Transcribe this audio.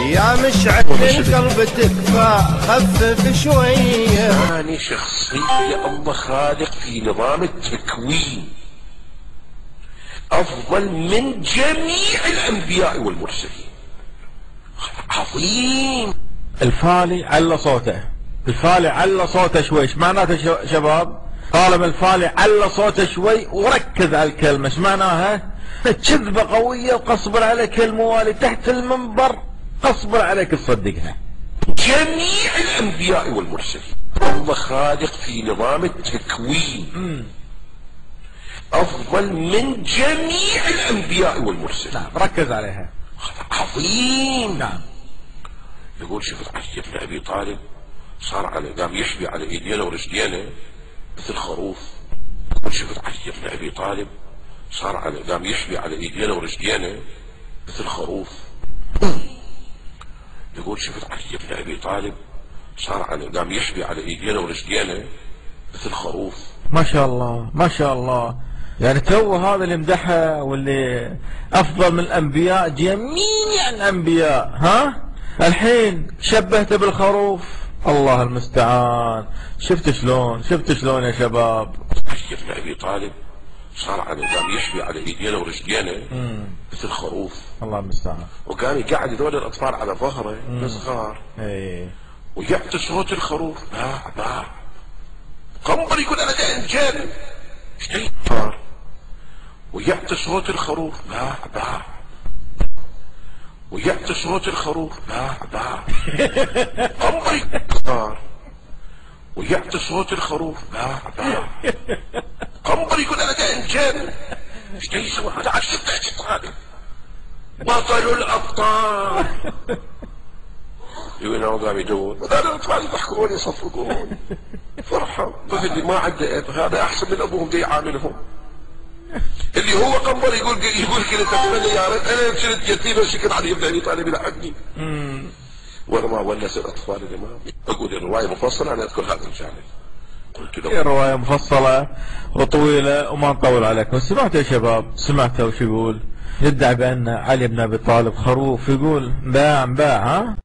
يا مشعل من قلب تكفى خفف شوية. ثاني شخصية الله خالق في نظام التكوين أفضل من جميع الأنبياء والمرسلين. عظيم. الفالي على صوته، الفالي على صوته شوي. ايش معناته شباب؟ طالب الفالي على صوته شوي وركز على الكلمة. ايش معناها؟ كذبة قوية وقصبر عليك الموالي تحت المنبر، قصبر عليك تصدقها. جميع الأنبياء والمرسلين الله خالق في نظام التكوين أفضل من جميع الأنبياء والمرسلين. نعم، ركز عليها. عظيم. نعم. يقول شفت علي بن أبي طالب صار على قام يحبي على ايدينا ورجلينا مثل خروف. يقول شفت علي بن أبي طالب صار على قام يحبي على ايدينا ورجلينا مثل خروف. يقول شفت علي بن أبي طالب صار على قام يحبي على ايدينا ورجلينا مثل خروف. ما شاء الله ما شاء الله. يعني تو هذا اللي مدحه واللي افضل من الانبياء جميع الانبياء، ها الحين شبهته بالخروف. الله المستعان. شفت شلون يا شباب؟ علي بن أبي طالب صار على قام يحبي على ايدينا ورجلينا مثل خروف. الله المستعان. وكان يقعد هذول الاطفال على ظهره الصغار ويعطي صوت الخروف باع باع. قنبر يقول انا جاي انجاري ويعطي صوت الخروف باع باع ويعطي صوت الخروف باع باع. قنبر يقول ويعطي صوت الخروف باع باع. قنبر يقول انا جاي انجاري. ايش جاي يسوي هذا؟ عجبت هذا بطل الابطال. يقول انا قام يدور هذا الاطفال يضحكون يصفقون فرحه. اللي ما عنده اب هذا احسن من ابوهم جاي يعاملهم. اللي هو قنبر يقول كذا تتمنى يا ريت انا كنت يتيم وشكل علي بن ابي طالب يلعبني. وانا ما ونس الاطفال الامام. اقول الروايه مفصله انا اذكر هذا الجانب. قلت له الروايه مفصله وطويله وما نطول عليكم. سمعتوا يا شباب؟ سمعتوا وش يقول؟ يدعي بان علي بن ابي طالب خروف، يقول باع ها.